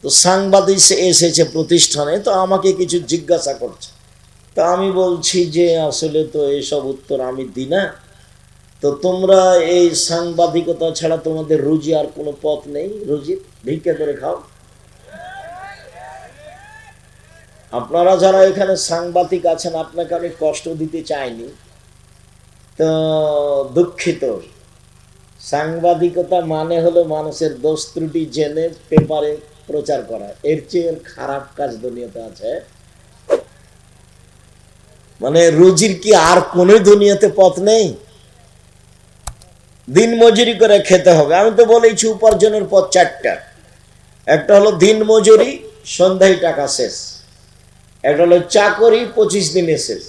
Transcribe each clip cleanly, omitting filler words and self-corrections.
তো সাংবাদিক এসেছে প্রতিষ্ঠানে, তো আমাকে কিছু জিজ্ঞাসা করছে। তো আমি বলছি যে আসলে তো এইসব উত্তর আমি দিই না, তো তোমরা এই সাংবাদিকতা ছাড়া তোমাদের রুজি আর কোনো পথ নেই? রুজি ভিক্ষা করে খাও। আপনারা যারা এখানে সাংবাদিক আছেন, আপনাকে আমি কষ্ট দিতে চাইনি, তো দুঃখিত। সাংবাদিকতা মানে হলো মানুষের দোষ ত্রুটি জেনে পেপারে প্রচার করা, এর চেয়ে খারাপ কাজ দুনিয়াতে আছে? মানে রুজির কি আর কোনো দুনিয়াতে পথ নেই? দিন মজুরি করে খেতে হবে। আমি তো বলেছি উপার্জনের পথ চারটা। একটা হলো দিন মজুরি, সন্ধ্যায় টাকা শেষ। একটা হলো চাকরি, 25 দিনে শেষ।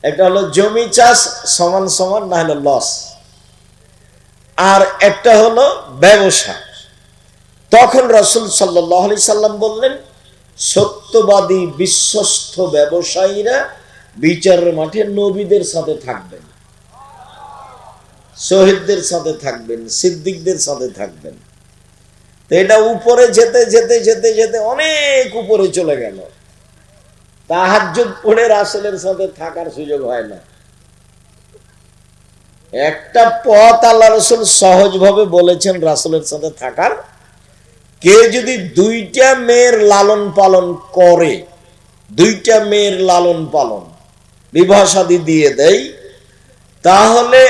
একটা হলো জমি চাষ, সমান সমান না হলে লস। আর একটা হলো ব্যবসা। তখন রাসূল সাল্লাল্লাহু আলাইহি সাল্লাম বললেন, সত্যবাদী বিশ্বস্ত ব্যবসায়ীরা বিচারের মাঠে নবীদের সাথে থাকবেন, শহীদদের সাথে থাকবেন, সিদ্দিকদের সাথে থাকবেন। তো এটা উপরে যেতে যেতে যেতে যেতে অনেক উপরে চলে গেল। তাহাজ্জুদ পড়ে রাসূলের সাথে থাকার সুযোগ হয় না। একটা পথ আল্লাহ রাসূল সহজভাবে বলেছেন রাসূলের সাথে থাকার। কে যদি দুইটা মেয়ের লালন পালন করে, দুইটা মেয়ের লালন পালন বিবাহ শাদী দিয়ে দেয়, তাহলে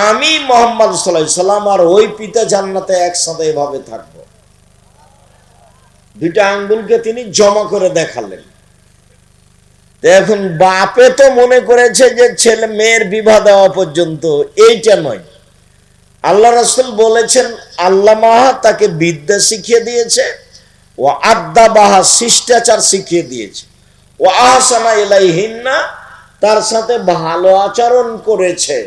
আমি মুহাম্মদ সাল্লাল্লাহু আলাইহি সাল্লাম আর ওই পিতা জান্নাতে একসাথে এভাবে থাকবো। দুইটা আঙ্গুলকে তিনি জমা করে দেখালেন। এখন বাপে তো মনে করেছে যে ছেলে মেয়ের বিবাহ দেওয়া পর্যন্ত, এইটা নয়। আল্লাহ রাসূল বলেছেন আল্লামাহা তাকে বিদ্যা শিখিয়ে দিয়েছে, ও আদ্দাবাহা শিষ্টাচার শিখিয়ে দিয়েছে, ও আহসানা ইলাইহিন্না তার সাথে ভালো আচরণ করেছে।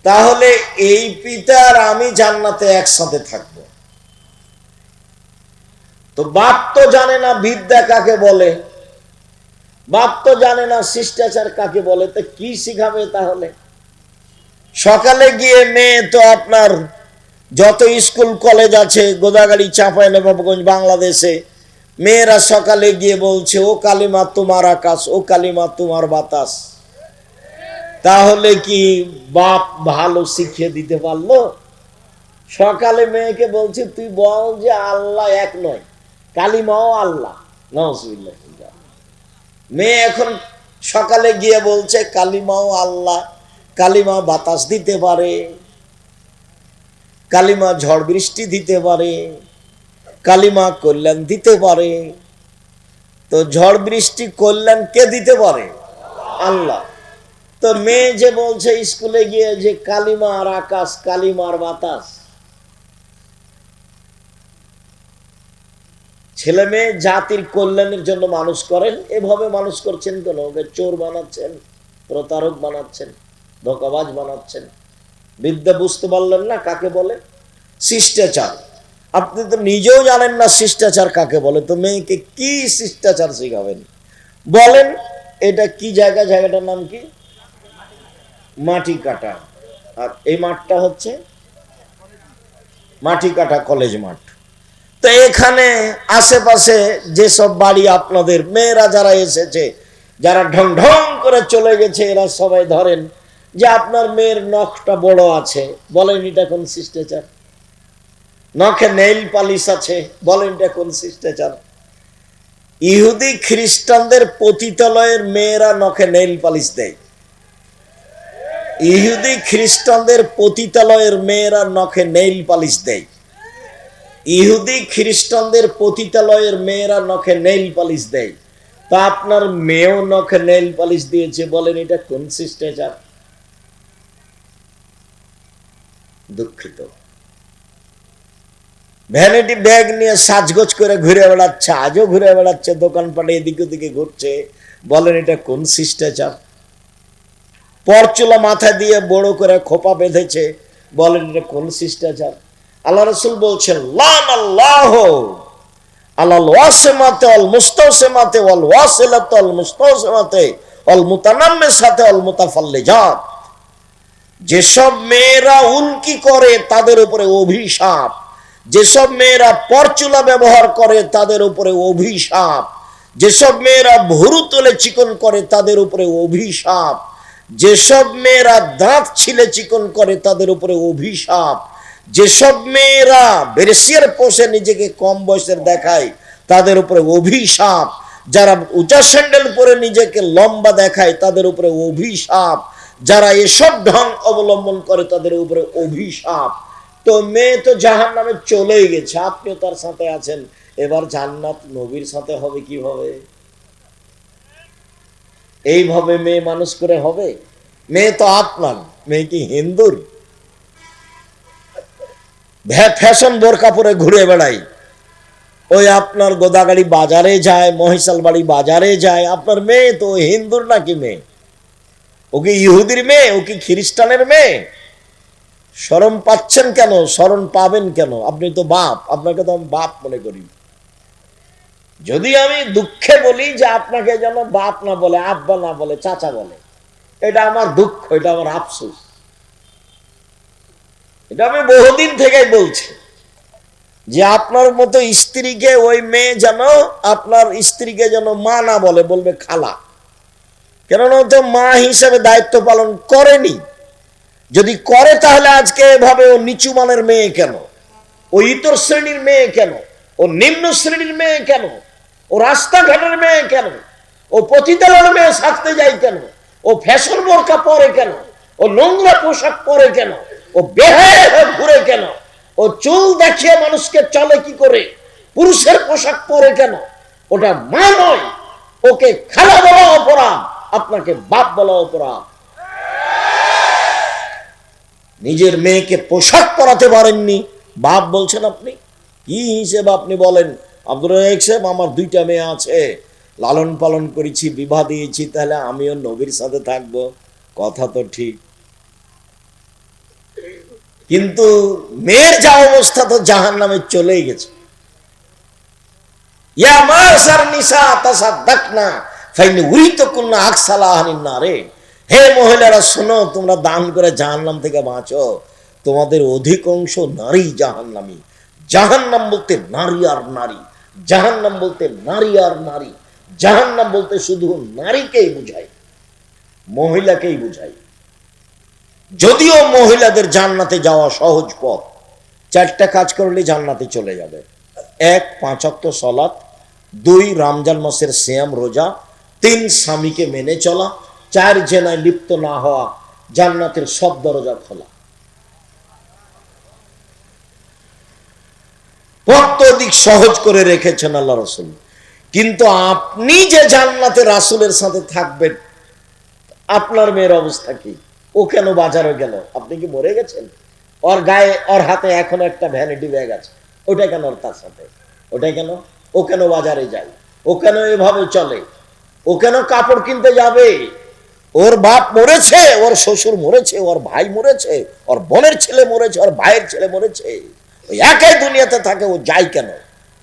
তাহলে এই পিতা আর আমি জান্নাতে একসাথে থাকব। তো বাপ তো জানে না বিদ্যা কাকে বলে, বাপ তো জানে না শিষ্টাচার কাকে বলে, তো কি শিখাবে তাহলে? সকালে গিয়ে মেয়ে তো আপনার যত স্কুল কলেজ আছে গোদাগাড়ি, চাঁপাইনবাবগঞ্জ, বাংলাদেশে, মেয়েরা সকালে গিয়ে বলছে ও কালিমা তোমার আকাশ, ও কালিমা তোমার বাতাস। তাহলে কি বাপ ভালো শিখিয়ে দিতে পারলো? সকালে মেয়েকে বলছে তুই বল যে আল্লাহ এক নয়, কালিমাও আল্লাহ। নাউজুবিল্লাহ। মেয়ে এখন সকালে গিয়ে বলছে কালিমাও আল্লাহ, কালিমা বাতাস দিতে পারে, কালিমা ঝড় বৃষ্টি দিতে পারে, কালিমা কল্যাণ দিতে পারে। তো ঝড় বৃষ্টি কল্যাণ কে দিতে পারে? আল্লাহ। তো মেয়ে যে বলছে স্কুলে গিয়ে যে কালিমার আকাশ, কালিমার বাতাস। ছেলে মেয়ে জাতির কল্যাণের জন্য মানুষ করেন, এভাবে মানুষ করছেন কেন? ওকে চোর বানাচ্ছেন, প্রতারক বানাচ্ছেন, ধোঁকাবাজ বানাচ্ছেন। বিদ্যা বুঝতে পারলেন না কাকে বলে? শিষ্টাচার। আপনি তো নিজেও জানেন না শিষ্টাচার কাকে বলে, তো মেয়েকে কি শিষ্টাচার শিখাবেন? বলেন এটা কি জায়গা? জায়গাটার নাম কি? মাটি কাটা। আর এই মাঠটা হচ্ছে মাটি কাটা কলেজ মাঠ। তো এখানে আশেপাশে যেসব বাড়ি আপনাদের, মেয়েরা যারা এসেছে, যারা ঢং ঢং করে চলে গেছে, এরা সবাই ধরেন যে আপনার মেয়ের নখটা বড় আছে, বলেন এটা কোন শিষ্টাচার? নখে নেইল পালিশ আছে, বলেন এটা কোন শিষ্টাচার? ইহুদি খ্রিস্টানদের পতিতালয়ের মেয়েরা নখে নেইল পালিশ দেয়। ইহুদি খ্রিস্টানদের পতিতালয়ের মেয়েরা নখে নেইল পালিশ দেয়। ইহুদি খ্রিস্টানদের পতিতালয়ের মেয়েরা নখে নেইল পালিশ দেয়। তা আপনার মেয়েও নখে নেইল পালিশ দিয়েছে, বলেন এটা কোন শিষ্টাচার? দুঃখিত। ভ্যানিটি ব্যাগ নিয়ে সাজগোজ করে ঘুরে বেড়াচ্ছে, আজও ঘুরে বেড়াচ্ছে, দোকানপাটে এদিকে ওদিকে ঘুরছে, বলেন এটা কোন শিষ্টাচার? পরচুলা মাথা দিয়ে বড় করে খোপা বেঁধেছে, বলেন এটা কোন শিষ্টাচার? আল্লাহ রাসূল বলছেন লান আল্লাহ আলাল ওয়াসিমাতে ওয়াল মুস্তাওসিমাতে ওয়াল ওয়াসিলাতে ওয়াল মুস্তাওসিমাতে ওয়াল মুতানাম্মিসাতে ওয়াল মুতাফাল্লিজাত। যেসব মেয়েরা উল্কি করে তাদের উপরে অভিশাপ, যেসব মেয়েরা পরচুলা ব্যবহার করে তাদের উপরে অভিশাপ, যেসব মেয়েরা ভুরু তুলে চিকন করে তাদের উপরে অভিশাপ, যেসব মেয়েরা দাঁত ছিলে চিকন করে তাদের উপরে অভিশাপ, যেসব মেয়েরা বেরেসিয়ার পোষে নিজেকে কম বয়সের দেখায় তাদের উপরে অভিশাপ, যারা উঁচা স্যান্ডেল পরে নিজেকে লম্বা দেখায় তাদের উপরে অভিশাপ, যারা এসব ঢং অবলম্বন করে তাদের উপরে অভিশাপ। তো মেয়ে তো জাহান্নামে চলেই গেছে, আপনিও তার সাথে আছেন, এবার জান্নাত নবীর সাথে হবে কিভাবে? এইভাবে মেয়ে মানুষ করে হবে? মেয়ে তো আপনার, মেয়ে কি হিন্দুর? ফ্যাশন বোরকা পরে ঘুরে বেড়াই, ওই আপনার গোদাগাড়ি বাজারে যায়, মহিষাল বাড়ি বাজারে যায়, আপনার মেয়ে তো হিন্দুর নাকি মেয়ে? ও কি ইহুদির মেয়ে? ও কি খ্রিস্টানের মেয়ে? শরম পাচ্ছেন কেন? শরম পাবেন কেন? আপনি তো বাপ, আপনাকে তো আমি বাপ মনে করি। যদি আমি দুঃখে বলি যে আপনাকে যেন বাপ না বলে, আব্বা না বলে, চাচা বলে, এটা আমার দুঃখ, এটা আমার আফসোস। এটা আমি বহুদিন থেকেই বলছি যে আপনার মতো স্ত্রীকে ওই মেয়ে যেন আপনার স্ত্রীকে যেন মা না বলে, বলবে খালা। কেননা তো মা হিসেবে দায়িত্ব পালন করেনি। যদি করে তাহলে আজকে এভাবে ও নিচু মানের মেয়ে কেন? ও ইতর শ্রেণীর মেয়ে কেন? ও নিম্ন শ্রেণীর মেয়ে কেন? ও রাস্তাঘাটের মেয়ে কেন? ও পতিতালয়ের মেয়ে থাকতে যায় কেন? ও ফ্যাশন বোরকা পরে কেন? ও নোংরা পোশাক পরে কেন? ও বেহায়া হয়ে ঘুরে কেন? ও চুল দেখিয়ে মানুষকে চলে কি করে? পুরুষের পোশাক পরে কেন? ওটা মা নয়, ওকে খালা বলা অপরাধ, আপনাকে বাপ বলা অপরাধ। নিজের মেয়েকে পোশাক পরাতে পারেননি, বাপ বলছেন আপনি? কি হিসেবে আপনি বলেন? আব্দুর রাজ্জাক সাহেব, আমার 2টা মেয়ে আছে, লালন পালন করেছি, বিবাহ দিয়েছি, তাহলে আমিও নবীর সাথে থাকবো? কথা তো ঠিক, কিন্তু মেয়ের যা অবস্থা তো জাহান্নামে চলেই গেছে। ইয়া মাশার নিসা তাসাদদাকনা ফাইন উরিতুকুন্না আকসালাহানিন নারে। হে মহিলারা শোনো, তোমরা দান করে জাহান্নাম থেকে বাঁচো, তোমাদের অধিকাংশ নারী জাহান্নামী। জাহান্নাম বলতে নারী আর নারী, জাহান্নাম বলতে নারী আর নারী, জাহান্নাম বলতে শুধু নারীকেই বুঝায়, মহিলাকেই বুঝায়। যদিও মহিলাদের জান্নাতে যাওয়া সহজ পথ, 4টা কাজ করলে জান্নাতে চলে যাবে। 1, 5 ওয়াক্ত সালাত, 2, রমজান মাসের সিয়াম রোজা, 3, স্বামীকে মেনে চলা, 4, জেনায় লিপ্ত না হওয়া, জান্নাতের সব দরজা খোলা। কত দিক সহজ করে রেখেছেন আল্লাহ রাসূল। কিন্তু আপনি যে জান্নাতে রাসূলের সাথে থাকবেন, আপনার মেয়ের অবস্থা কি? ও কেন বাজারে গেল? আপনি কি মরে গেছেন? ওর গায়ে, ওর হাতে এখন একটা ভ্যানিটি ব্যাগ আছে, ওটা কেন তার সাথে? ওটা কেন? ও কেন বাজারে যায়? ও কেন এভাবে চলে? ও কেন কাপড় কিনতে যাবে? ওর বাপ মরেছে, ওর শ্বশুর মরেছে, ওর ভাই মরেছে, ওর বোনের ছেলে মরেছে, ওর ভাইয়ের ছেলে মরেছে, ওই একই দুনিয়াতে থাকে, ও যায় কেন?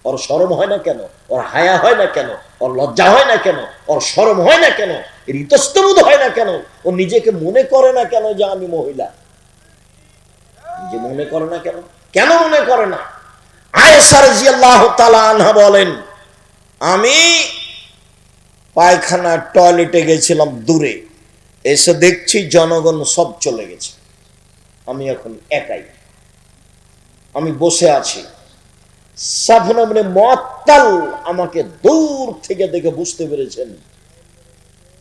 ওর শরম হয় না কেন? ওর হায়া হয় না কেন? ওর লজ্জা হয় না কেন? ওর শরম হয় না কেন? এর ইতস্তবোধ হয় না কেন? ও নিজেকে মনে করে না কেন যে আমি মহিলা? নিজে মনে করে না কেন? কেন মনে করে না? আয়েশা রাদিয়াল্লাহু তাআলা আনহা বলেন, আমি পায়খানা টয়লেটে গেছিলাম দূরে, এসে দেখছি জনগণ সব চলে গেছে, আমি এখন একাই, আমি বসে আছি। সাফওয়ান ইবনে মুআত্তাল আমাকে দূর থেকে দেখে বুঝতে পেরেছেন।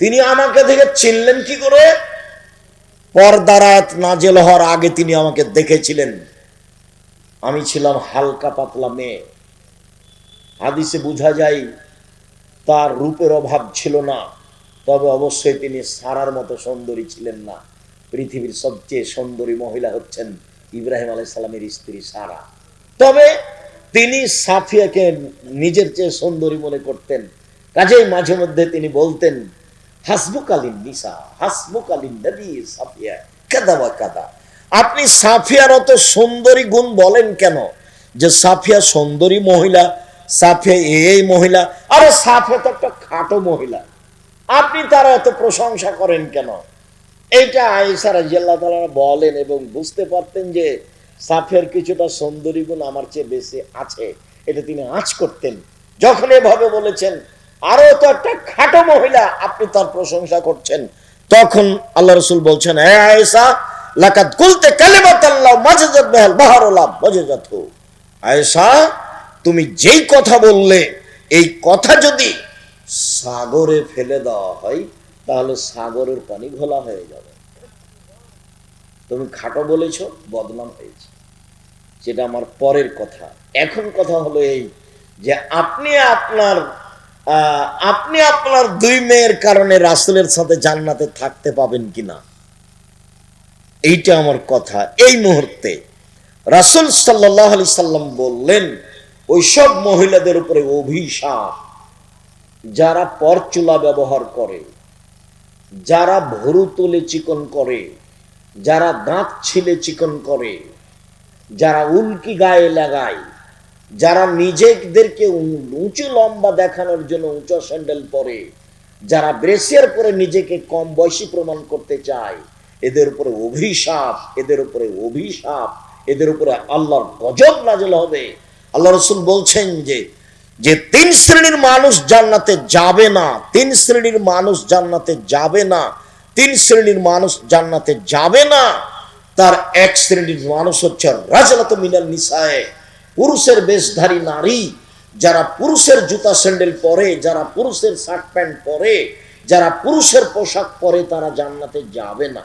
তিনি আমাকে দেখে চিনলেন কি করে? পর্দার আয়াত নাযিল হওয়ার আগে তিনি আমাকে দেখেছিলেন। আমি ছিলাম হালকা পাতলা মেয়ে। হাদিসে বোঝা যায় তার রূপের অভাব ছিল না, তবে অবশ্যই তিনি সারার মতো সুন্দরী ছিলেন না। পৃথিবীর সবচেয়ে সুন্দরী মহিলা হচ্ছেন ইব্রাহিম আলাইহিস সালামের স্ত্রী সারা। তবে তিনি সাফিয়াকে নিজের চেয়ে সুন্দরী মনে করতেন, কাজেই মাঝে মধ্যে তিনি বলতেন, হাসবুকালিন নিসা হাসবুকালিন নবী সাফিয়া কাদা ওয়া কাদা। আপনি সাফিয়ার অত সুন্দরী গুণ বলেন কেন? যে সাফিয়া সুন্দরী মহিলা, সাফিয়া এই মহিলা, আরে সাফিয়া তো একটা খাটো মহিলা, আপনি তার এত প্রশংসা করেন কেন? এইটা আয়েশা রাদিয়াল্লাহু তাআলা বলেন এবং বুঝতে পারতেন যে সাফের কিছুটা সুন্দরী গুণ আমার চেয়ে বেশি আছে, এটা তিনি আঁচ করতেন। যখন এভাবে বলেছেন, আরো তো একটা খাটো মহিলা, আপনি তার প্রশংসা করছেন, তখন আল্লাহ রসুল বলছেন, হে আয়েশা, লাকাদ কুলতে কালিমাতাল্লাহ মাজাজাত বিহাল বাহরুল্লাহ মাজাজাতহু। আয়েশা, তুমি যেই কথা বললে, এই কথা যদি সাগরে ফেলে দেওয়া হয় তাহলে সাগরের পানি ঘোলা হয়ে যাবে। তুমি খাটো বলেছ, বদনাম হয়েছে, সেটা আমার পরের কথা। এখন কথা হলো এই যে আপনি আপনার দুই মেয়ের কারণে রাসূলের সাথে জান্নাতে থাকতে পাবেন কিনা, এইটা আমার কথা। এই মুহূর্তে রাসূল সাল্লাল্লাহু আলাইহি সাল্লাম বললেন, ওইসব মহিলাদের উপরে অভিশাপ যারা পরচুলা ব্যবহার করে, যারা ভরু তুলে চিকন করে, যারা দাঁত ছিলে চিকন করে, যারা উল্কি গায়ে লাগায়, যারা নিজেদেরকে উঁচু লম্বা দেখানোর জন্য উঁচু স্যান্ডেল পরে, যারা ব্রেসিয়ার পরে নিজেকে কম বয়সী প্রমাণ করতে চায়, এদের উপরে অভিশাপ, এদের উপরে অভিশাপ, এদের উপরে আল্লাহর গজব নাযিল হবে। আল্লাহ রাসূল বলছেন যে তিন শ্রেণীর মানুষ জান্নাতে যাবে না, তিন শ্রেণীর মানুষ জান্নাতে যাবে না, তিন শ্রেণীর মানুষ জান্নাতে যাবে না। তার এক শ্রেণীর মানুষ হচ্ছে রাজলাতু মিনান নিসায়ে, পুরুষের বেশধারী নারী, যারা পুরুষের জুতা স্যান্ডেল পরে, যারা পুরুষের শার্ট প্যান্ট পরে, যারা পুরুষের পোশাক পরে, তারা জান্নাতে যাবে না।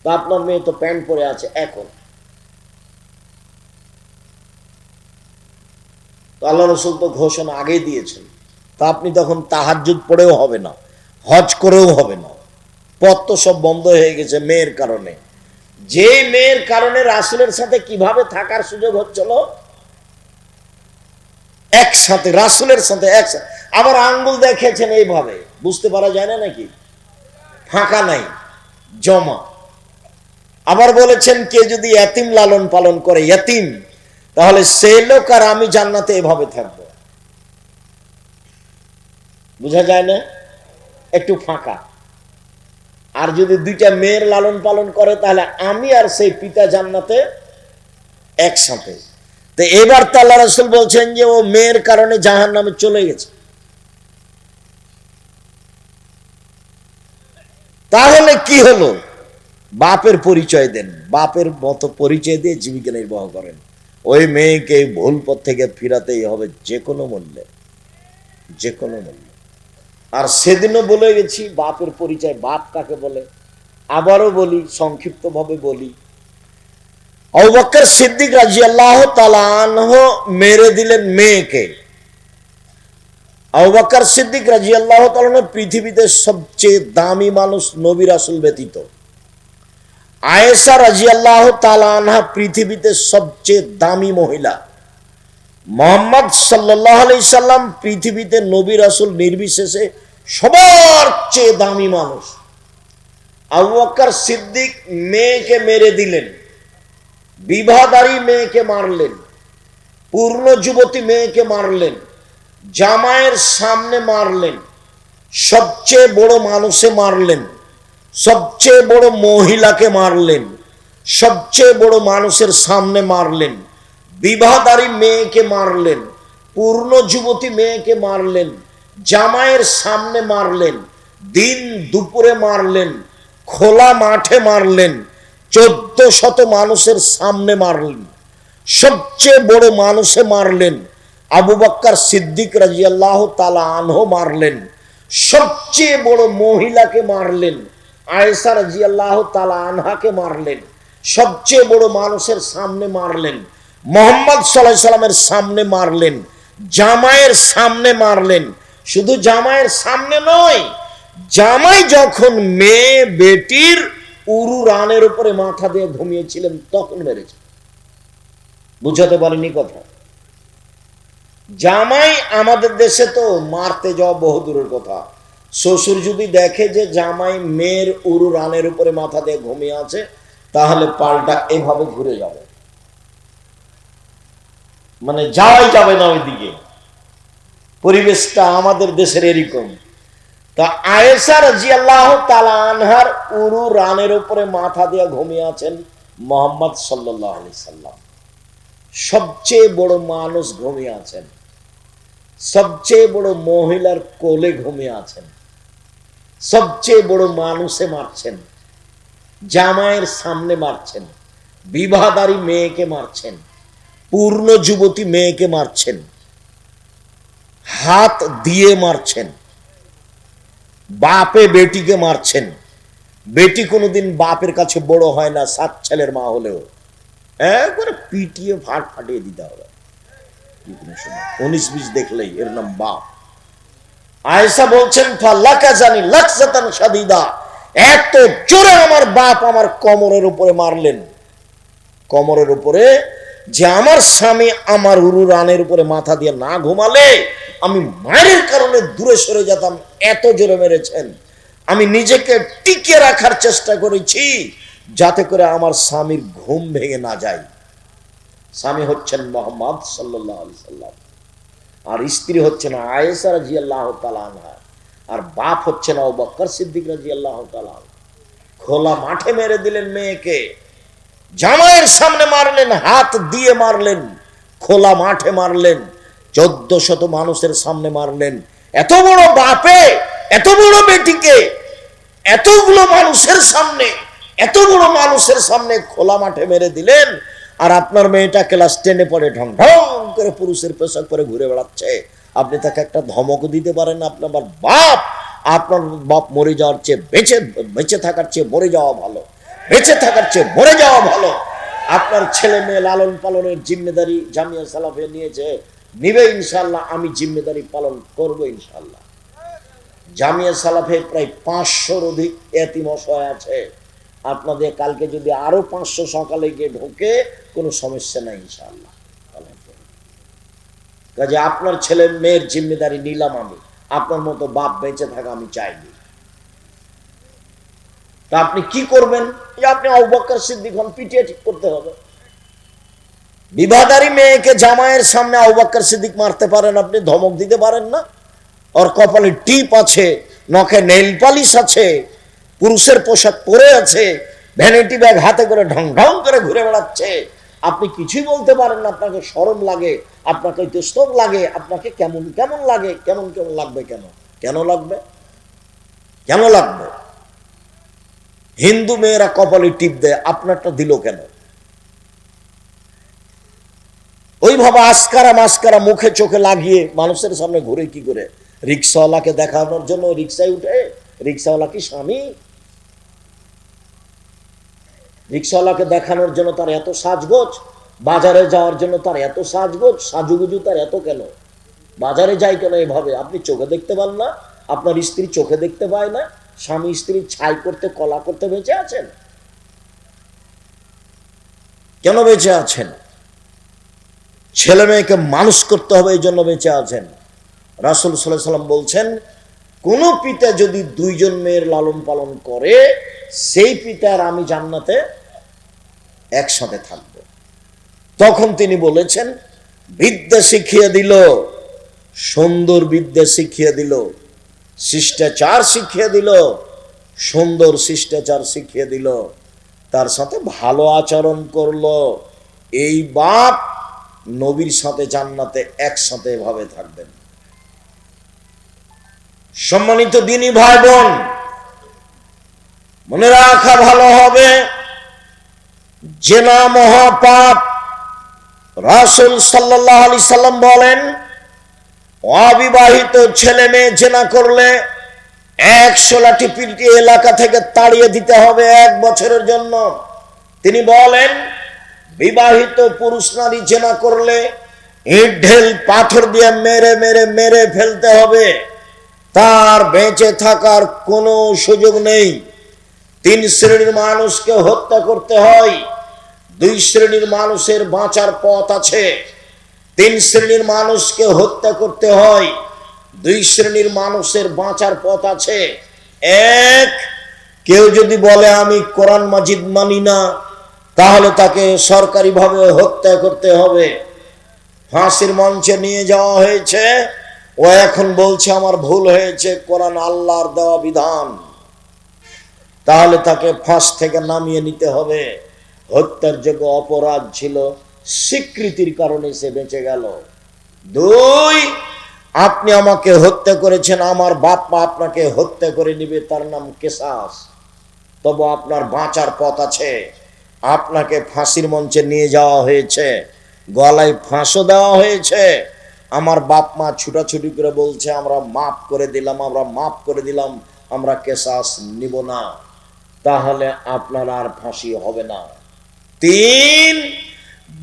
তা আপনার মেয়ে তো প্যান্ট পরে আছে এখন, আল্লাহ রসুল তো ঘোষণা আগে দিয়েছেন, তা আপনি তখন তাহাজ্জুদ পড়েও হবে না, হজ করেও হবে না, পথ তো সব বন্ধ হয়ে গেছে মেয়ের কারণে। যে মেয়ের কারণে রাসূলের সাথে কিভাবে থাকার সুযোগ হচ্ছিল, একসাথে রাসূলের সাথে একসাথে। আবার আঙ্গুল দেখেছেন এইভাবে, বুঝতে পারা যায় না নাকি, ফাঁকা নাই, জমা। আবার বলেছেন কে যদি ইয়াতিম লালন পালন করে, ইয়াতিম, তাহলে সে লোক আর আমি জান্নাতে এভাবে থাকব। বুঝা যায় না, একটু ফাঁকা। আর যদি দুইটা মেয়ের লালন পালন করে, তাহলে আমি আর সেই পিতা জান্নাতে একসাথে। তো এবার তো আল্লাহ রাসূল বলছেন যে ও মেয়ের কারণে জাহান্নামে চলে গেছে। তাহলে কি হলো? বাপের পরিচয় দেন, বাপের মতো পরিচয় দিয়ে জীবিকা নির্বাহ করেন। ওই মেয়েকে ভুল পথ থেকে ফিরাতেই হবে যে কোনো মূল্যে, যে কোনো মূল্যে। আর সেদিনও বলে গেছি বাপের পরিচয়, বাপ কাকে বলে। আবারও বলি, সংক্ষিপ্ত ভাবে বলি, আবু বকর সিদ্দিক রাদিয়াল্লাহু তাআলা আনহু মেরে দিলেন মেয়েকে। আবু বকর সিদ্দিক রাদিয়াল্লাহু তাআলা আনহু পৃথিবীতে সবচেয়ে দামি মানুষ নবী রাসূল ব্যতীত। আয়েশা রাদিয়াল্লাহু তাআলা আনহা পৃথিবীতে সবচেয়ে দামি মহিলা। মুহাম্মদ সাল্লাল্লাহু আলাইহি সাল্লাম পৃথিবীতে নবী রাসূল নির্বিশেষে সবার চেয়ে দামি মানুষ। আবু বকর সিদ্দিক মেয়েকে মেরে দিলেন, বিবাহদারী মেয়েকে মারলেন, পূর্ণ যুবতী মেয়েকে মারলেন, জামাইয়ের সামনে মারলেন, সবচেয়ে বড় মানুষে মারলেন, সবচেয়ে বড় মহিলাকে মারলেন, সবচেয়ে বড় মানুষের সামনে মারলেন, বিবাহদারী মেয়েকে মারলেন, পূর্ণ যুবতী মেয়েকে মারলেন, জামাইয়ের সামনে মারলেন, দিন দুপুরে মারলেন, খোলা মাঠে মারলেন, 1400 মানুষের সামনে মারলেন, সবচেয়ে বড় মানুষে মারলেন। আবু বকর সিদ্দিক রাদিয়াল্লাহু তাআলা আনহু মারলেন, সবচেয়ে বড় মহিলাকে মারলেন, আয়েশা রাদিয়াল্লাহু তাআলা আনহাকে মারলেন, সবচেয়ে বড় মানুষের সামনে মারলেন, মুহাম্মদ সাল্লাল্লাহু আলাইহি সাল্লামের সামনে মারলেন, জামাইয়ের সামনে মারলেন। শুধু জামাইয়ের সামনে নয়, জামাই যখন মেয়ে বেটির উরু রানের উপরে মাথা দিয়ে ঘুমিয়েছিলেন তখন মেরেছে। বুঝাতে পারিনি কথা? জামাই আমাদের দেশে তো মারতে যাওয়া বহু দূরের কথা। শ্বশুর যদি দেখে যে জামাই মেয়ের উরু রানের উপরে মাথা দিয়ে ঘুমিয়ে আছে, তাহলে পাল্টা এভাবে ঘুরে যাবে, মানে যাওয়াই যাবে না ওইদিকে। পরিবেশটা আমাদের দেশের এরকম। তা আয়েশা রাদিয়াল্লাহু তাআলা আনহার উরু রানের উপরে মাথা দিয়ে ঘুমিয়ে আছেন মোহাম্মদ সাল্লাল্লাহু আলাইহি সাল্লাম। সবচেয়ে বড় মানুষ ঘুমিয়ে আছেন, সবচেয়ে বড় মহিলার কোলে ঘুমিয়ে আছেন, সবচেয়ে বড় মানুষে মারছেন, জামাইয়ের সামনে মারছেন, বিবাহদারী মেয়েকে মারছেন, পূর্ণ যুবতী মেয়েকে মারছেন, হাত দিয়ে মারছেন, বাপে বেটিকে মারছেন। বেটি কোনোদিন বাপের কাছে বড় হয় না, 7 ছেলের মা হলেও একবারে পিটিয়ে ফাটিয়ে দিতে হবে। 19-20 দেখলেই এর নাম বাপ। আয়েশা বলছেন ফাল্লাকা জানি লাকসাতান শাদীদা, এত জোরে আমার বাপ আমার কোমরের উপরে মারলেন, কোমরের উপরে, যে আমার স্বামী আমার উরু রানের উপরে মাথা দিয়ে না ঘুমালে আমি মায়ের কারণে দূরে সরে যেতাম, এত জোরে মেরেছেন। আমি নিজেকে টিকে রাখার চেষ্টা করেছি যাতে করে আমার স্বামীর ঘুম ভেঙে না যায়। স্বামী হচ্ছেন মুহাম্মদ সাল্লাল্লাহু আলাইহি সাল্লাম, আর স্ত্রী হচ্ছেন আয়েশা রাদিয়াল্লাহু তাআলা আনহা, আর বাপ হচ্ছেন আবু বকর সিদ্দিক রাদিয়াল্লাহু তাআলা। খোলা মাঠে মেরে দিলেন মেয়েকে, জামাইয়ের সামনে মারলেন, হাত দিয়ে মারলেন, খোলা মাঠে মারলেন, 1400 মানুষের সামনে মারলেন। এত বড় বাপে এত বড় বেটিকে এতগুলো মানুষের সামনে, এত বড় মানুষের সামনে খোলা মাঠে মেরে দিলেন। আর আপনার মেয়েটা ক্লাস 10-এ পড়ে, ঢং ঢং করে পুরুষের পোশাক পরে ঘুরে বেড়াচ্ছে। আপনি তাকে একটা ধমক দিতে পারেন না? আপনার বাপ, আপনার বাপ মরে যাওয়ার চেয়ে বেঁচে থাকার চেয়ে মরে যাওয়া ভালো, বেঁচে থাকার চেয়ে মরে যাওয়া ভালো। আপনার ছেলে মেয়ে লালন পালনের জিম্মেদারি জামিয়া সালাফে নিয়েছে, নিবে ইনশাআল্লাহ, আমি জিম্মেদারি পালন করব ইনশাআল্লাহ। জামিয়া সালাফে প্রায় 500-র অধিক এতিম অসহায় আছে। আপনাদের কালকে যদি আরো 500 সকালে গিয়ে ঢোকে কোনো সমস্যা নাই ইনশাআল্লাহ। কাজে আপনার ছেলে মেয়ের জিম্মেদারি নিলাম আমি, আপনার মতো বাপ বেঁচে থাকা আমি চাইনি। তা আপনি কি করবেন? যে আপনি আবু বকর সিদ্দিক হন, পিটিয়ে ঠিক করতে হবে। বিবাহদারী মেয়েকে জামাইয়ের সামনে আবু বকর সিদ্দিক মারতে পারেন, আপনি ধমক দিতে পারেন না? ওর কপালে টিপ আছে, নখে নেইল পালিশ আছে, পুরুষের পোশাক পরে আছে, ভ্যানিটি ব্যাগ হাতে করে ঢং ঢং করে ঘুরে বেড়াচ্ছে, আপনি কিছুই বলতে পারেন না? আপনাকে শরম লাগে, আপনাকে ইতস্তত লাগে, আপনাকে কেমন কেমন লাগে, কেমন কেমন লাগবে? কেন লাগবে? কেন লাগবে? হিন্দু মেয়েরা কপালে টিপ দেয়, আপনারটা দিল কেন? ওইভাবে আসকারা মাস্কারা মুখে চোখে লাগিয়ে মানুষের সামনে ঘুরে কি করে? রিক্সাওয়ালাকে দেখানোর জন্য রিক্সায় উঠে? রিক্সাওয়ালা কি স্বামী? রিক্সাওয়ালাকে দেখানোর জন্য তার এত সাজগোজ, বাজারে যাওয়ার জন্য তার এত সাজগোজ, সাজুগুজু তার এত কেন? বাজারে যায় কেন এভাবে? আপনি চোখে দেখতে পান না? আপনার স্ত্রী চোখে দেখতে পায় না? স্বামী স্ত্রী ছাই করতে কলা করতে বেঁচে আছেন? কেন বেঁচে আছেন? ছেলে মেয়েকে মানুষ করতে হবে, এই জন্য বেঁচে আছেন। রাসূল সাল্লাল্লাহু আলাইহি সাল্লাম বলছেন, কোন পিতা যদি 2 জন মেয়ের লালন পালন করে, সেই পিতার আমি জান্নাতে একসাথে থাকব। তখন তিনি বলেছেন, বিদ্যা শিখিয়ে দিল, সুন্দর বিদ্যা শিখিয়ে দিল, শিষ্টাচার শিখিয়ে দিল, সুন্দর শিষ্টাচার শিখিয়ে দিল, তার সাথে ভালো আচরণ করলো। এই বাপ নবীর সাথে জান্নাতে একসাথে ভাবে থাকবেন। সম্মানিত দিনী ভাই বোন, মনে রাখা ভালো হবে, জেনা মহাপাপ। রাসূল সাল্লাল্লাহু আলাইহি সাল্লাম বলেন, অবিবাহিত ছেলে মেয়ে জেনা করলে 100 লাঠি পিটিয়ে এলাকা থেকে তাড়িয়ে দিতে হবে 1 বছরের জন্য। তিনি বলেন, বিবাহিত পুরুষ নারী জেনা করলে ইট ঢেল পাথর দিয়ে মেরে মেরে মেরে ফেলতে হবে, তার বেঁচে থাকার কোনো সুযোগ নেই। 3 শ্রেণীর মানুষকে হত্যা করতে হয়, 2 শ্রেণীর মানুষের বাঁচার পথ আছে। 3 শ্রেণীর মানুষকে হত্যা করতে হয়, 2 শ্রেণীর মানুষের বাঁচার পথ আছে। 1, কেউ যদি বলে আমি কোরআন মাজিদ মানি না, তাহলে তাকে সরকারিভাবে হত্যা করতে হবে। ফাঁসির মঞ্চে নিয়ে যাওয়া হয়েছে, ও এখন বলছে আমার ভুল হয়েছে, কোরআন আল্লাহর দেওয়া বিধান, তাহলে তাকে ফাঁস থেকে নামিয়ে নিতে হবে, হত্যার যোগ্য অপরাধ ছিল, স্বীকৃতির কারণে সে বেঁচে গেল। দুই, আপনি আমাকে হত্যা করেছেন, আমার বাপ মা আপনাকে হত্যা করে নিবে, তার নাম কেসাস। তবে আপনার বাঁচার পথ আছে। আপনাকে ফাঁসির মঞ্চে নিয়ে যাওয়া হয়েছে, গলায় ফাঁসও দেওয়া হয়েছে। আমার বাপ মা ছুটাছুটি করে বলছে আমরা মাফ করে দিলাম, আমরা মাফ করে দিলাম, আমরা কেসাস নিব না। তাহলে আপনার আর ফাঁসি হবে না। তিন,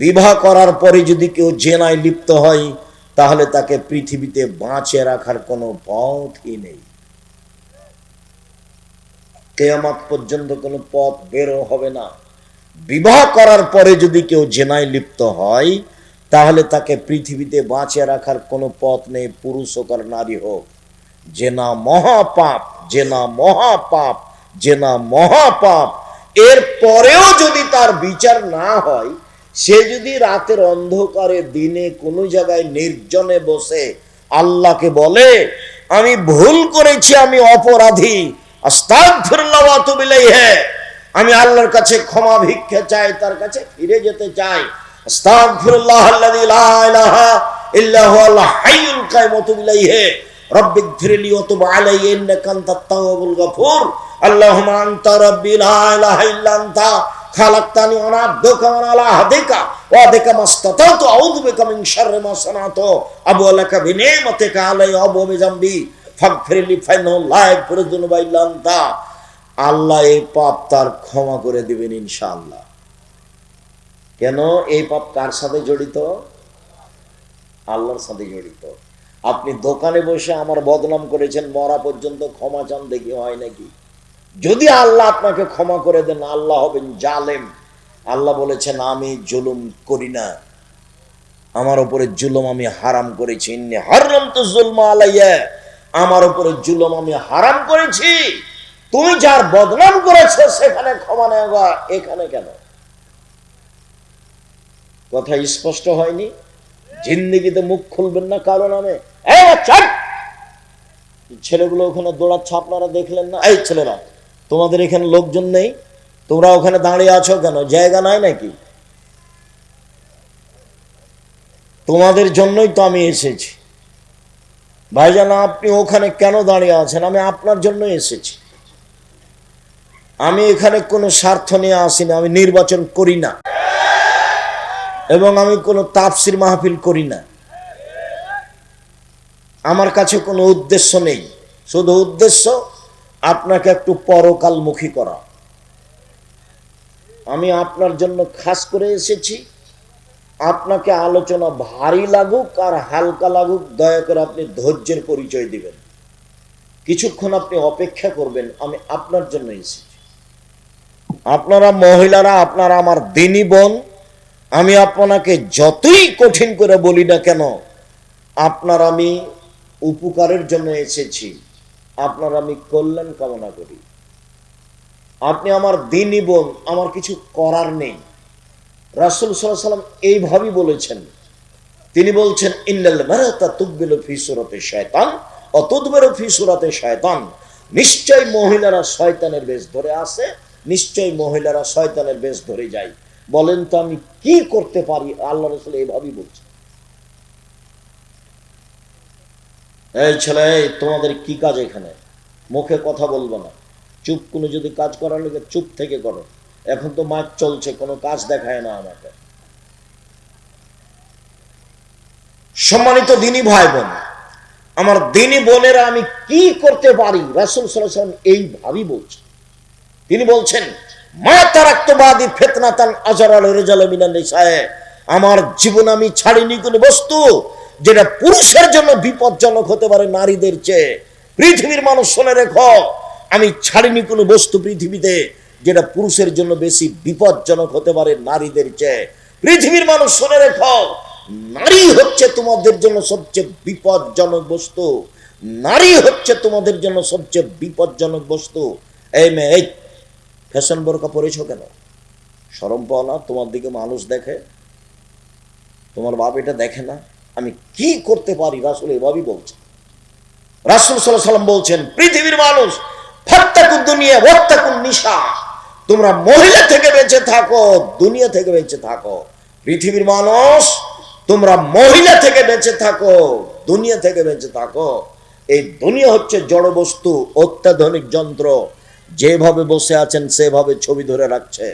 বিবাহ করার পরে যদি কেউ জেনায় লিপ্ত হয় তাহলে তাকে পৃথিবীতে বাঁচিয়ে রাখার কোনো পথই নেই। কিয়ামত পর্যন্ত কোনো পথ বের হবে না। বিবাহ করার পরে যদি কেউ জেনায় লিপ্ত হয় তাহলে তাকে পৃথিবীতে বাঁচিয়ে রাখার কোনো পথ নেই, পুরুষ হোক আর নারী হোক। জেনা মহাপাপ, জেনা মহাপাপ, জেনা মহাপাপ। এর পরেও যদি তার বিচার না হয়, সে যদি রাতের অন্ধকারে দিনে কোনো জায়গায় নির্জনে বসে আল্লাহকে বলে আমি ভুল করেছি, আমি অপরাধী, আস্তাগফিরুল্লাহ ওয়া আতুবু ইলাইহি, আমি আল্লাহর কাছে ক্ষমা ভিক্ষা চাই, তার কাছে ফিরে যেতে চাই, আস্তাগফিরুল্লাহ আল্লাযী লা ইলাহা ইল্লা হুয়াল হাইয়ুল কাইয়ুম ওয়া আতুবু ইলাইহি রব্বিগফিরলি ওয়া তুব আলাইয়া ইন্নাকা আনতাত তাওয়াবুল গফুর, আল্লাহুম্মা আনতা রাব্বি লা ইলাহা ইল্লা আনতা খালাকতানি ওয়া আনা আবদুকা ওয়া আলা আহদিকা ওয়া আদিকা মাসতাতাতু আউযু বিকা মিন শাররি মা সানাতু আবুউ লাকা বিনি'মাতিকা আলাইয়া ওয়া আবুউ বিযামবি ফাগফিরলি ফাইন্নাহু লা ইয়াগফিরুয যুনুবা ইল্লা আনতা। আল্লাহ এই পাপ তার ক্ষমা করে দিবেন ইনশাআল্লাহ। কেন? এই পাপ কার সাথে জড়িত? আল্লাহর সাথে জড়িত। আপনি দোকানে বসে আমার বদনাম করেছেন, মরা পর্যন্ত ক্ষমা চান, দেখি হয় নাকি? যদি আল্লাহ আপনাকে ক্ষমা করে দেন, আল্লাহ হবেন জালেম। আল্লাহ বলেছেন আমি জুলুম করি না, আমার উপরে জুলুম আমি হারাম করেছি, ইন্নী হারামতু যুলমা আলাইয়া, আমার উপরে জুলুম আমি হারাম করেছি। তুমি যার বদনাম করেছো সেখানে ক্ষমা নেওয়া, এখানে কেন? কথা স্পষ্ট হয়নি? জিন্দেগিতে মুখ খুলবেন না কারো নামে। ছেলেগুলো ওখানে দৌড়াচ্ছে, আপনারা দেখলেন না? এই ছেলেরা, তোমাদের এখানে লোকজন নেই, তোমরা ওখানে দাঁড়িয়ে আছো কেন? জায়গা নাই নাকি? তোমাদের জন্যই তো আমি এসেছি। ভাইজান, আপনি ওখানে কেন দাঁড়িয়ে আছেন? আমি আপনার জন্য এসেছি। আমি এখানে কোনো স্বার্থ নিয়ে আসিনি, আমি নির্বাচন করি না এবং আমি কোনো তাফসির মাহফিল করি না। আমার কাছে কোনো উদ্দেশ্য নেই, শুধু উদ্দেশ্য আপনাকে একটু পরকালমুখী করা। আমি আপনার জন্য খাস করে এসেছি। আপনাকে আলোচনা ভারী লাগুক আর হালকা লাগুক, দয়া করে আপনি ধৈর্যের পরিচয় দিবেন, কিছুক্ষণ আপনি অপেক্ষা করবেন। আমি আপনার জন্য এসেছি। আপনারা মহিলারা, আপনারা আমার দিনী বোন, আমি আপনাকে যতই কঠিন করে বলি না কেন, আপনার আমি উপকারের জন্য এসেছি, আপনার আমি কল্যাণ কামনা করি। আপনি আমার দিনী বোন, আমার কিছু করার নেই। রাসূল সাল্লাল্লাহু আলাইহি ওয়াসাল্লাম এইভাবেই বলেছেন। তিনি বলছেন ইন্নাল মারাতা তুকবিলু ফি সূরাতি শায়তান ওয়া তুদবিরু ফি সূরাতি শায়তান, নিশ্চয় মহিলারা শয়তানের বেশ ধরে আসে, নিশ্চয় মহিলারা শয়তানের বেশ ধরে যায়। বলেন তো আমি কি করতে পারি? আল্লাহ রাসূল এইভাবেই বলছেন। এই ছেলে, তোমাদের কি কাজ এখানে? মুখে কথা বলবো না, চুপ। কোনো যদি কাজ করার লোকে চুপ থেকে করো। এখন তো মাঠ চলছে, কোনো কাজ দেখায় না আমাকে। সম্মানিত দিনী ভাই বোন, আমার দিনী বোনেরা, আমি কি করতে পারি? রাসূল সাল্লাল্লাহু আলাইহি ওয়াসাল্লাম এইভাবেই বলছেন। তিনি বলছেন মা তারাকতু বাদি ফিতনাতান আযরাল রিজাল মিনান নিসায়ে, আমার জীবন আমি ছাড়িনি কোনো বস্তু যেটা পুরুষের জন্য বিপজ্জনক হতে পারে নারীদের চেয়ে। পৃথিবীর মানুষ শুনে রেখো, আমি ছাড়িনি কোনো বস্তু পৃথিবীতে যেটা পুরুষের জন্য বেশি বিপজ্জনক হতে পারে নারীদের চেয়ে। পৃথিবীর মানুষ শুনে রেখো, নারী হচ্ছে তোমাদের জন্য সবচেয়ে বিপজ্জনক বস্তু। নারী হচ্ছে তোমাদের জন্য সবচেয়ে বিপজ্জনক বস্তু। এই মেয়ে, এই ফ্যাশন বোরকা পরেছো কেন? শরম পাও না? তোমার দিকে মানুষ দেখে, তোমার বাপ এটা দেখে না? আমি কি করতে পারি? রাসূল এভাবেই বলছেন। রাসূল সাল্লাল্লাহু আলাইহি ওয়াসাল্লাম বলছেন পৃথিবীর মানুষ ফাত্তাকুদ দুনিয়া ওয়াত্তাকুন নিসা, তোমরা মহিলা থেকে বেঁচে থাকো, দুনিয়া থেকে বেঁচে থাকো। পৃথিবীর মানুষ, তোমরা মহিলা থেকে বেঁচে থাকো, দুনিয়া থেকে বেঁচে থাকো। এই দুনিয়া হচ্ছে জড় বস্তু, অত্যাধুনিক যন্ত্র। যেভাবে বসে আছেন সেভাবে ছবি ধরে রাখছে।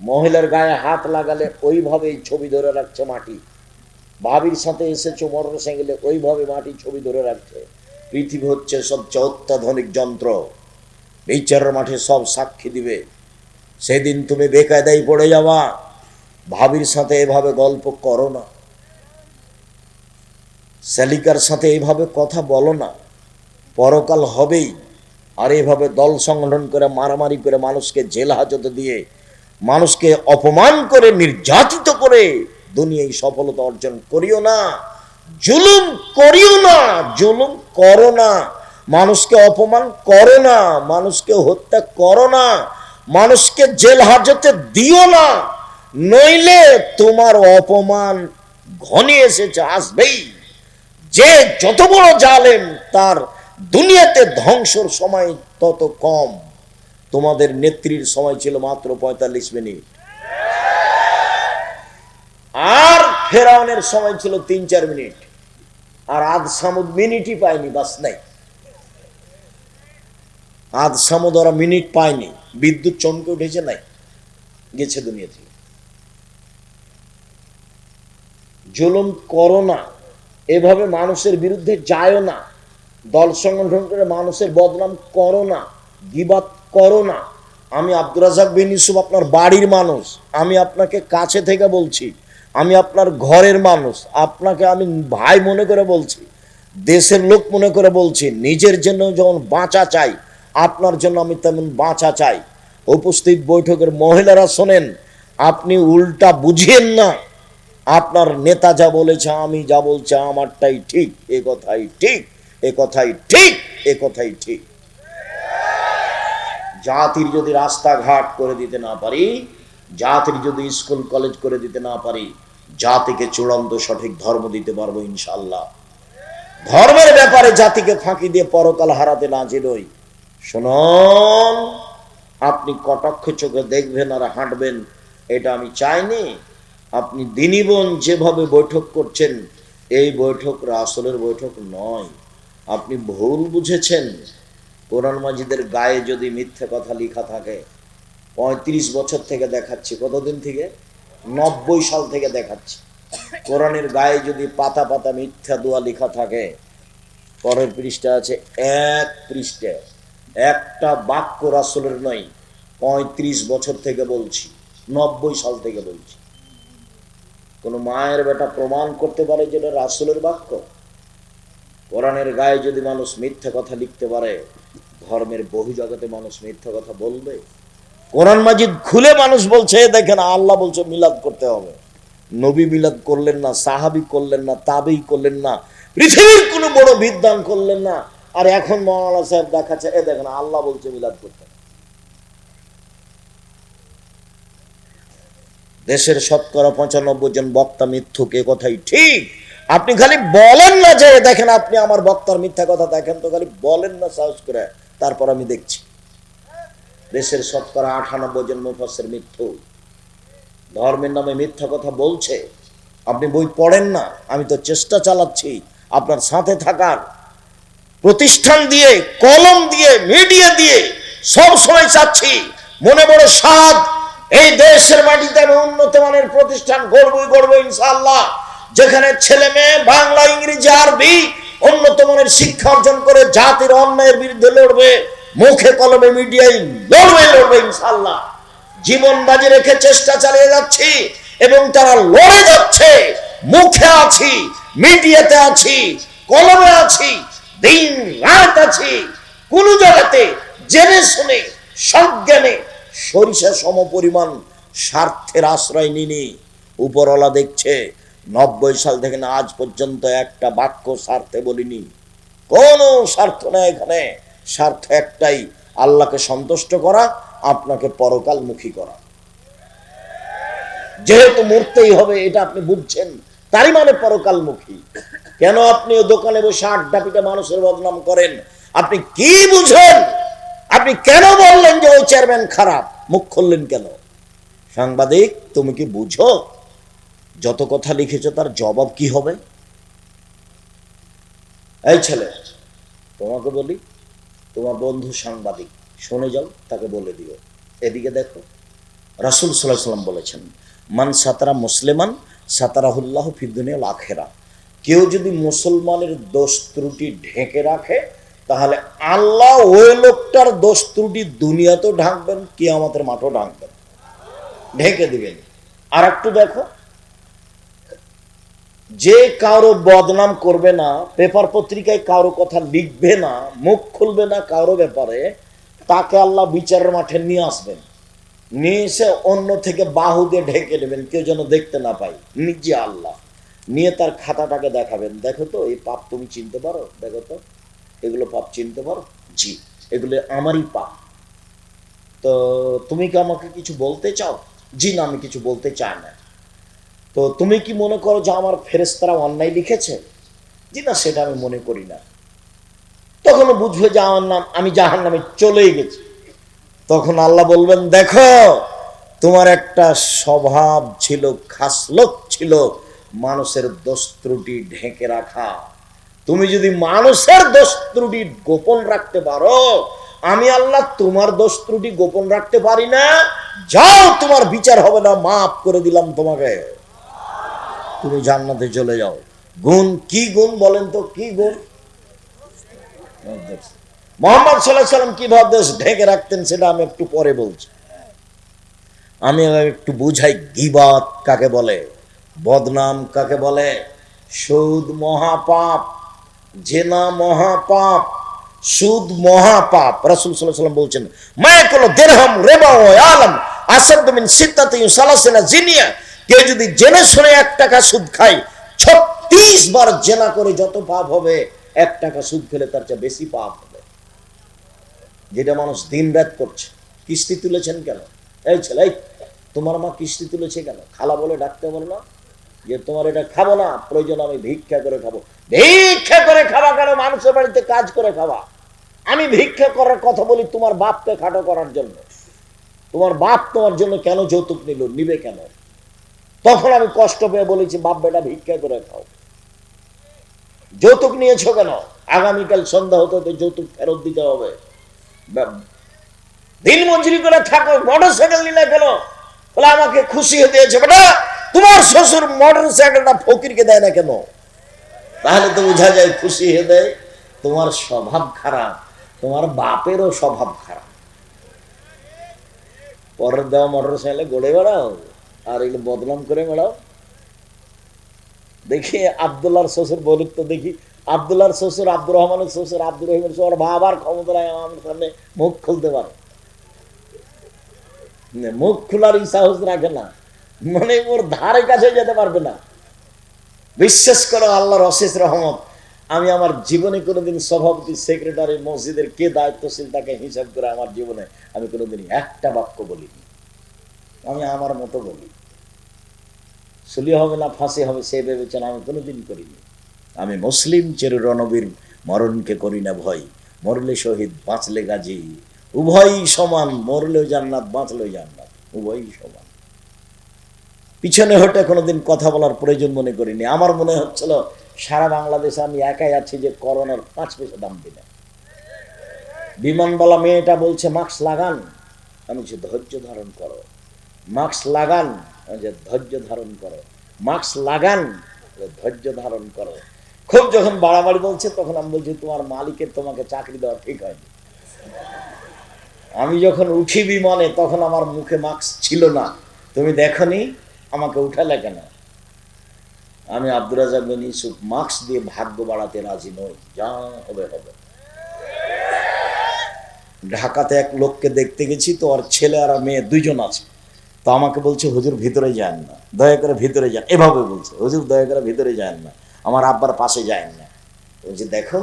মহিলার গায়ে হাত লাগালে ওইভাবেই ছবি ধরে রাখছে মাটি। ভাবির সাথে এসেছো মোটর সাইকেলে, ওইভাবে মাটি ছবি ধরে রাখছে। পৃথিবী হচ্ছে সবচেয়ে অত্যাধুনিক যন্ত্র। বিচারের মাঠে সব সাক্ষী দিবে। সেদিন তুমি বেকায়দায় পড়ে যাওয়া। ভাবির সাথে এভাবে গল্প করো না, শালিকার সাথে এইভাবে কথা বলো না। পরকাল হবেই। আর এইভাবে দল সংগঠন করে মারামারি করে মানুষকে জেল হাজতে দিয়ে মানুষকে অপমান করে নির্যাতিত করে দুনিয়ায় সফলতা অর্জন করিও না। জুলুম করিও না, জুলুম করো না। মানুষকে অপমান করো না, মানুষকে হত্যা করো না, মানুষকে জেল হাজতে দিও না। নইলে তোমার অপমান ঘনিয়ে এসেছে, আসবেই। যে যত বড় জালেম তার দুনিয়াতে ধ্বংসর সময় তত কম। তোমাদের নেত্রীর সময় ছিল মাত্র 45 মিনিট, আর ফেরাউনের সময় ছিল 3-4 মিনিট। আর আদ সামুদ মিনিটই পায়নি, বাস নাই। আদ সামুদ ওরা মিনিট পায়নি, বিদ্যুৎ চমকে উঠেছে, নাই, গেছে দুনিয়া থেকে। জুলুম করো না, এভাবে মানুষের বিরুদ্ধে যায়ও না, দল সংগঠন করে মানুষের বদনাম করো না, গীবাত করো না। আমি আব্দুর রাজ্জাক বিন ইউসুফ আপনার বাড়ির মানুষ, আমি আপনাকে কাছে থেকে বলছি, আমি আপনার ঘরের মানুষ, আপনাকে আমি ভাই মনে করে বলছি, দেশের লোক মনে করে বলছি। নিজের জন্য যেমন বাঁচা চাই, আপনার জন্য আমি তেমন বাঁচা চাই। উপস্থিত বৈঠকের মহিলারা শোনেন, আপনি উল্টা বুঝিয়েন না। আপনার নেতা যা বলেছে, আমি যা বলছি আমারটাই ঠিক, এ কথাই ঠিক, এ কথাই ঠিক, এ কথাই ঠিক। জাতির যদি রাস্তাঘাট করে দিতে না পারি, জাতির যদি স্কুল কলেজ করে দিতে না পারি, জাতিকে চূড়ান্ত সঠিক ধর্ম দিতে পারবো ইনশাআল্লাহ। ধর্মের ব্যাপারে জাতিকে ফাঁকি দিয়ে পরকাল হারাতে না যেরই। শুনুন, আপনি কটাক্ষ চোখে দেখবেন আর হাঁটবেন, এটা আমি চাইনি। আপনি দিনীবন যেভাবে বৈঠক করছেন, এই বৈঠক রাসূলের বৈঠক নয়। আপনি ভুল বুঝেছেন। কোরআন মাজিদের গায়ে যদি মিথ্যে কথা লেখা থাকে, 35 বছর থেকে দেখাচ্ছি। কতদিন থেকে? 90 সাল থেকে দেখাচ্ছি। কোরআনের গায়ে যদি পাতা পাতা মিথ্যা দোয়া লেখা থাকে, পরের পৃষ্ঠা আছে, এক পৃষ্ঠা একটা বাক্য রাসূলের নয়। 35 বছর থেকে বলছি, 90 সাল থেকে বলছি। কোন মায়ের বেটা প্রমাণ করতে পারে যেটা রাসূলের বাক্য? কোরআনের গায়ে যদি মানুষ মিথ্যা কথা লিখতে পারে, ধর্মের বহু জগতে মানুষ মিথ্যা কথা বলবে? কোরআন মাজিদ খুলে মানুষ বলছে, দেখেন আল্লাহ বলছে মিলাদ করতে হবে। নবী মিলাদ করলেন না, সাহাবী করলেন না, তাবেঈ করলেন না, পৃথিবীর কোন বড় বিদ্বান করলেন না। আর এখন মাওলানা সাহেব দেখাচ্ছে, এ দেখেন আল্লাহ বলছে মিলাদ করতে। দেশের 95% জন বক্তা মিথ্যুক, এ কথাই ঠিক। আপনি খালি বলেন না যে দেখেন আপনি আমার বক্তার মিথ্যা কথা দেখেন তো, খালি বলেন না সাহস করে, তারপর আমি দেখছি। দেশের 98% জন মুফাসসির মিথ্যুক, ধর্মের নামে মিথ্যা কথা বলছে। আপনি বই পড়েন না, আমি তো চেষ্টা চালাচ্ছি আপনার সাথে থাকার। প্রতিষ্ঠান দিয়ে, কলম দিয়ে, মিডিয়া দিয়ে সব সময় চাচ্ছি, মনে বড় সাধ, এই দেশের মাটিতে আমি উন্নত মানের প্রতিষ্ঠান গড়বো ইনশাআল্লাহ, যেখানে ছেলে মেয়ে বাংলা, ইংরেজি, আরবি উন্নত মানের শিক্ষা অর্জন করে জাতির অন্যায়ের বিরুদ্ধে লড়বে, মুখে কলমে মিডিয়ায় লড়বে ইনশাআল্লাহ। জীবন বাজি রেখে চেষ্টা চালিয়ে যাচ্ছি এবং তারা লড়ে যাচ্ছে। মুখে আছি, মিডিয়াতে আছি, কলমে আছি, দিন রাত আছি। কোন জায়গাতে জেনে শুনে সজ্ঞানে সরিষা সম পরিমাণ স্বার্থের আশ্রয় নিনি। উপরওয়ালা দেখছে, 90 সাল থেকে না আজ পর্যন্ত একটা বাক্য স্বার্থে বলিনি। কোন স্বার্থ নেই এখানে। স্বার্থ একটাই, আল্লাহকে সন্তুষ্ট করা, আপনাকে পরকালমুখী করা। যেহেতু মরতেই হবে এটা আপনি বুঝছেন, তারই মানে পরকালমুখী। কেন আপনি দোকানে বসে আড্ডা পিটা মানুষের বদনাম করেন? আপনি কি বুঝেন? আপনি কেন বললেন যে ওই চেয়ারম্যান খারাপ? মুখ খুললেন কেন? সাংবাদিক, তুমি কি বুঝো যত কথা লিখেছো তার জবাব কি হবে? এই ছেলে, তোমাকে বলি, তোমার বন্ধু সাংবাদিক, শুনে যাও, তাকে বলে দিও। এদিকে দেখো, রাসূল সাল্লাল্লাহু আলাইহি ওয়াসাল্লাম বলেছেন, মান সাতারা মুসলিমান সাতারাহুল্লাহু ফিদ দুনিয়া ওয়াল আখিরা। কেউ যদি মুসলমানের দোষ ত্রুটি ঢেকে রাখে, তাহলে আল্লাহ ওই লোকটার দোষ ত্রুটি দুনিয়াতেও ঢাকবেন, কিয়ামতের মাঠেও ঢাকবেন, ঢেকে দিবেন। আর একটু দেখো, যে কারো বদনাম করবে না, পেপার পত্রিকায় কারো কথা লিখবে না, মুখ খুলবে না কারো ব্যাপারে, তাকে আল্লাহ বিচারের মাঠে নিয়ে আসবেন, নিয়ে এসে অন্য থেকে বাহু দিয়ে ঢেকে নেবেন, কেউ যেন দেখতে না পায়। নিজে আল্লাহ নিয়ে তার খাতাটাকে দেখাবেন, দেখো তো এই পাপ তুমি চিনতে পারো, দেখো তো এগুলো পাপ চিনতে পারো, জি এগুলো আমারই পাপ। তো তুমি কি আমাকে কিছু বলতে চাও? জি না, আমি কিছু বলতে চাই না। তো তুমি কি মনে করো যে আমার ফেরেশতারা অন্যায় লিখেছে? জি না, সেটা আমি মনে করি না। তখন বুঝবে যে আমার নাম, আমি জাহান্নামে চলেই গেছি। তখন আল্লাহ বলবেন, দেখো তোমার একটা স্বভাব ছিল, খাসলত ছিল মানুষের দোষ ত্রুটি ঢেকে রাখা। তুমি যদি মানুষের দোষ ত্রুটি গোপন রাখতে পারো, আমি আল্লাহ তোমার দোষ ত্রুটি গোপন রাখতে পারি না। যাও, তোমার বিচার হবে না, মাফ করে দিলাম তোমাকে, তুমি জান্নাতে চলে যাও। গুণ কি গুণ বলেন তো, কি গুণ? মুহাম্মদ সাল্লাল্লাহু আলাইহি ওয়াসাল্লাম কিভাবে দেশ ঢেকে রাখতেন সেটা আমি একটু পরে বলছি। আমি একটু বুঝাই, গীবাত কাকে বলে, বদনাম কাকে বলে, সুদ মহাপাপ, জেনা মহাপাপ, সুদ মহাপাপ। রাসূল সাল্লাল্লাহু আলাইহি ওয়াসাল্লাম বলছেন, মায়াকুলু দিরহাম রিবা ওয়া আলাম আসাদ মিন সিত্তাতি সালাসিনা জিনিয়া। কেউ যদি জেনে শুনে 1 টাকা সুদ খায়, 36 বার জেনা করে যত পাপ হবে, 1 টাকা সুদ খেলে তার চেয়ে বেশি পাপ হবে। যেটা মানুষ দিন রাত করছে। কিস্তি তুলেছেন কেন? এই ছেলে, তোমার মা কিস্তি তুলেছে কেন? খালা বলে ডাকতে পারো না যে তোমার এটা খাবো না, প্রয়োজন আমি ভিক্ষা করে খাবো। ভিক্ষা করে খাওয়া কেন? মানুষের বাড়িতে কাজ করে খাওয়া। আমি ভিক্ষা করার কথা বলি তোমার বাপকে খাটো করার জন্য। তোমার বাপ তোমার জন্য কেন যৌতুক নিল, নিবে কেন? তখন আমি কষ্ট পেয়ে বলেছি, বাপ বেটা ভিক্ষা করে খাও। যৌতুক নিয়েছো কেন? আগামীকাল সন্ধ্যা হতে হতে যৌতুক ফেরত দিতে হবে। দিন মজুরি করে থাকো, মোটরসাইকেল নিলে কেন? বলে আমাকে খুশি হয়ে দিয়েছে। বেটা, তোমার শ্বশুর মোটরসাইকেলটা ফকিরকে দেয় না কেন? তাহলে তো বোঝা যায় খুশি হয়ে দেয়। তোমার স্বভাব খারাপ, তোমার বাপেরও স্বভাব খারাপ। পরের দেওয়া মোটরসাইকেলে গড়ে বেড়াও আর এগুলো বদনাম করে বেড়াও। দেখি আব্দুল্লাহর শ্বশুর বলুক তো দেখি, আব্দুল্লাহর শ্বশুর, আব্দুর রহমানের শ্বশুর, আব্দুর রহিমের শ্বশুর, বাবার ক্ষমতা নাই আমার সামনে মুখ খুলতে পারে, মুখ খোলার সাহস রাখে না, মানে ওর ধারে কাছে যেতে পারবে না। বিশ্বাস করো, আল্লাহর অশেষ রহমত, আমি আমার জীবনে কোনোদিন সভাপতি, সেক্রেটারি, মসজিদের কে দায়িত্বশীল তাকে হিসাব করে আমার জীবনে আমি কোনোদিন একটা বাক্য বলিনি। আমি আমার মতো বলি, সুলি হবে না ফাঁসি হবে সে বিবেচনা আমি কোনোদিন করিনি। আমি মুসলিম চেরু রণবীর, মরণকে করি না ভয়, মরলে শহীদ বাঁচলে গাজী, উভয়ই সমান, মরলেও জান্নাত বাঁচলেও জান্নাত, উভয়ই সমান। পিছনে হটে কোনোদিন কথা বলার প্রয়োজন মনে করিনি। আমার মনে হচ্ছিল সারা বাংলাদেশে আমি একাই আছি যে করোনার 5 পয়সা দাম দিই না। বিমানবালা মেয়েটা বলছে মাস্ক লাগান, আমি বলছি ধৈর্য ধারণ করো। মাস্ক লাগান, যে ধৈর্য ধারণ করো। মাস্ক লাগান, ধৈর্য ধারণ করো। খুব যখন বাড়াবাড়ি বলছে তখন আমি বলছি তোমার মালিকের তোমাকে চাকরি দেওয়া ঠিক হয়নি। আমি যখন উঠি বিমানে তখন আমার মুখে মাস্ক ছিল না, তুমি দেখনি, আমাকে উঠালে কেন? আমি আব্দুর রাজ্জাক বিন ইউসুফ মাস্ক দিয়ে ভাগ্য বাড়াতে রাজি নই, যা হবে হবে। ঢাকাতে এক লোককে দেখতে গেছি, তো আর ছেলে আর মেয়ে 2 জন আছে। তো আমাকে বলছে হুজুর ভিতরে যান না, দয়া করে ভিতরে যান, এভাবে বলছে, হুজুর দয়া করে ভিতরে যান না, আমার আব্বার পাশে যান না। বলছে দেখো,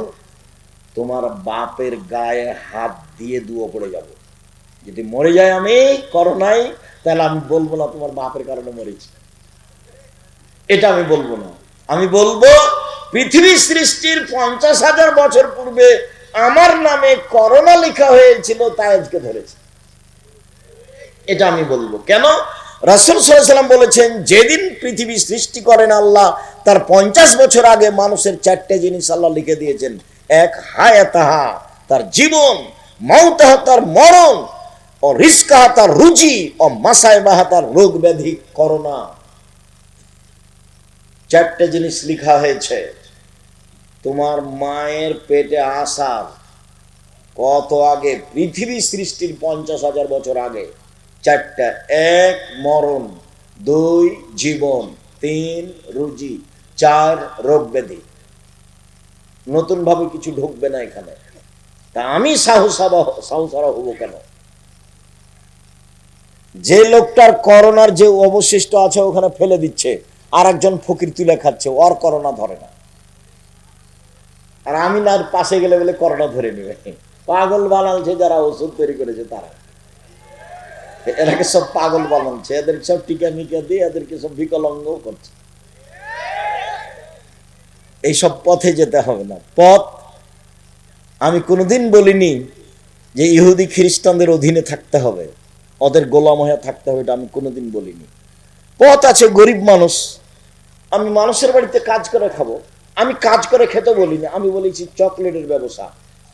তোমার বাপের গায়ে হাত দিয়ে দুয়ো পড়ে যাব, যদি মরে যায় আমি করোনায়, তাহলে আমি বলবো না তোমার বাপের কারণে মরেছি, এটা আমি বলবো না। আমি বলবো পৃথিবী সৃষ্টির 50,000 বছর পূর্বে আমার নামে করোনা লেখা হয়েছিল তাই আজকে ধরেছে। এটা আমি বলবো কেন? রাসূল সাল্লাল্লাহু আলাইহি ওয়াসাল্লাম বলেছেন, যেদিন পৃথিবী সৃষ্টি করেন আল্লাহ, তার 50 বছর আগে মানুষের 4টে জিনিস আল্লাহ লিখে দিয়েছেন। এক, হায়াতাহা, তার জীবন, মাউতাহা, তার মরণ, ও রিজকাহা, তার রুজি, ও মাসাইবাহা, তার রোগ ব্যাধি, করোনা। 4টে জিনিস লেখা হয়েছে। তোমার মায়ের পেটে আসার কত আগে, পৃথিবী সৃষ্টির 50,000 বছর আগে 4টা। 1 মরণ, 2 জীবন, 3 রুজি, 4 রোগ ব্যাধি। নতুন ভাবে কিছু ঢুকবে না এখানে। তা আমি সাহসারা হবো কেন? যে লোকটার করোনার যে অবশিষ্ট আছে ওখানে ফেলে দিচ্ছে, আর একজন ফকির তুলে খাচ্ছে, ওর করোনা ধরে না, আর আমি না পাশে গেলে বলে করোনা ধরে নেবে। পাগল বানালছে যারা ওষুধ তৈরি করেছে তারা, এরাকে সব পাগল বানাচ্ছে, এদের সব টিকা মিকা দিয়ে এদেরকে সব বিকলাঙ্গ করছে। এইসব পথে যেতে হবে না। পথ আমি কোনোদিন বলিনি যে ইহুদি খ্রিস্টানদের অধীনে থাকতে হবে, ওদের গোলাম হয়ে থাকতে হবে, এটা আমি কোনোদিন বলিনি। পথ আছে, গরিব মানুষ, আমি মানুষের বাড়িতে কাজ করে খাবো, আমি কাজ করে খেতে বলিনি, আমি বলেছি চকলেটের ব্যবসা।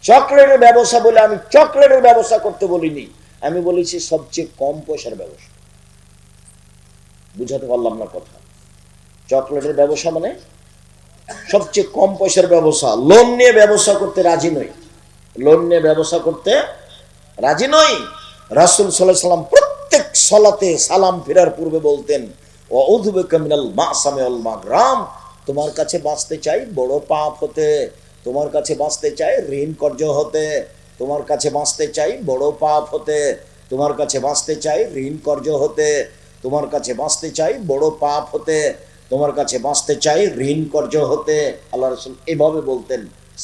চকলেটের ব্যবসা বলে আমি চকলেটের ব্যবসা করতে বলিনি, আমি বলেছি সবচেয়ে কম পয়সার ব্যবসা। বুঝাতে পারলাম না কথা? চকলেটের ব্যবসা মানে সবচেয়ে কম পয়সার ব্যবসা। লোন নিয়ে ব্যবসা করতে রাজি নই, লোন নিয়ে ব্যবসা করতে রাজি নই। রাসূল সাল্লাল্লাহু আলাইহি ওয়াসাল্লাম প্রত্যেক সালাতে সালাম ফেরার পূর্বে বলতেন, ওয়াউযু বিকা মিনাল মাসামি ওয়াল মাগরাম, তোমার কাছে বাঁচতে চাই বড় পাপ হতে, তোমার কাছে বাঁচতে চাই ঋণ কর্য হতে, তোমার কাছে বাঁচতে চাই বড় পাপ হতে, তোমার কাছে বাঁচতে চাই ঋণ কর্য হতে, তোমার কাছে বাঁচতে চাই বড় পাপ হতে, তোমার কাছে বাঁচতে চাই ঋণ কর্য হতে। আল্লাহ রাসূল এভাবে বলতেন